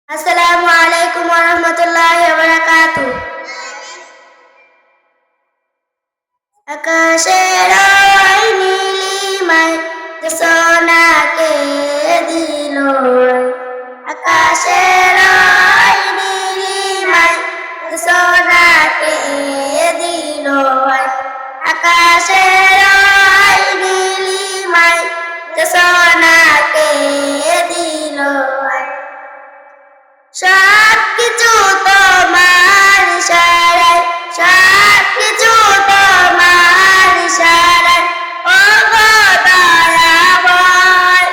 আসসালামু আলাইকুম ওয়া রাহমাতুল্লাহি ওয়া বারাকাতুহু। আকাশের ওই নীলিমায় সোনাকে দিল। আকাশের ওই নীলিমায় সোনাকে দিল। আকাশের ওই নীলিমায় সোনাকে দিল। সবকিছু তোমার ইশারায়, সবকিছু তোমার ইশারায়, ও গো দয়াময়।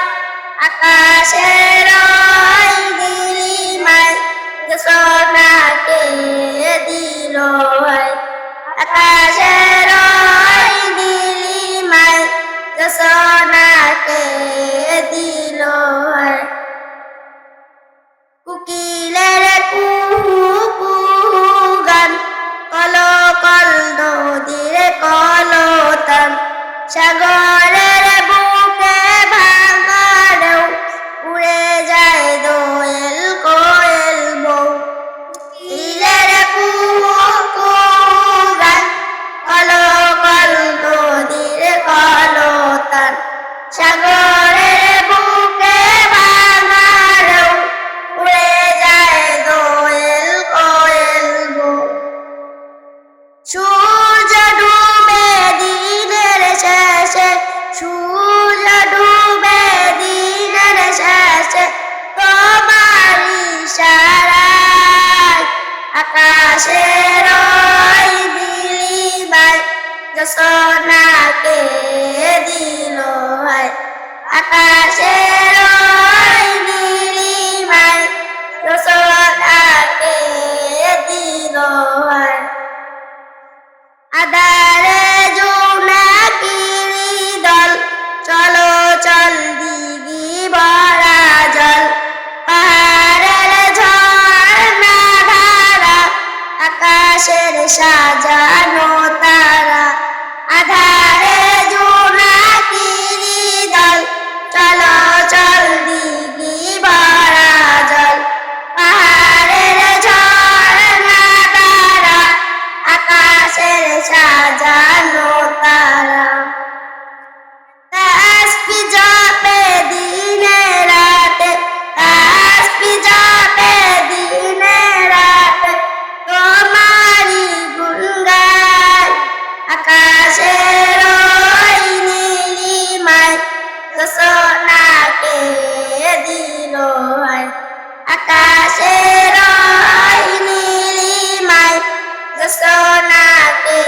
আকাশের ওই নীলিমায় সোনাকে দিল। আকাশের ওই নীলিমায় সোনাকে দিল। কুকিলের কুহু কুহু গান, কলো কল নদীর কলতান, সাগরের বুকে ভাঙা ঢেউ, উড়ে যায় দোয়েল কোয়েল বউ। কুকিলের কুহু কুহু গান, কলো কল নদীর কলতান, সাগরের বুকে ভাঙা ঢেউ, উড়ে যায় দোয়েল কোয়েল বউ। সূর্য ডুবে দিনের শেষে, সূর্য ডুবে দিনের শেষে, তোমার ইশারায়। আকাশের ওই নীলিমায় সোনাকে দিল। আকাশের ওই নীলিমায় সোনাকে দিল। আধারে জোনাকিরি দল, চলো চল দিঘি ভরা জল, পাহাড়ের ঝর্ণা ধারা, আকাশের সাজানো তারা। আধারে জোনাকিরি দল, চলো চল দিঘি ভরা জল, পাহাড়ের ঝর্ণা ধারা, আকাশের সাজানো তারা। তাসবিহ জপে দিনে রাতে, তাসবিহ জপে দিনে রাতে, তোমারই গুণ গায়। আকাশের ওই নীলিমায় সোনাকে দিল। আকাশের ওই নীলিমায় সোনাকে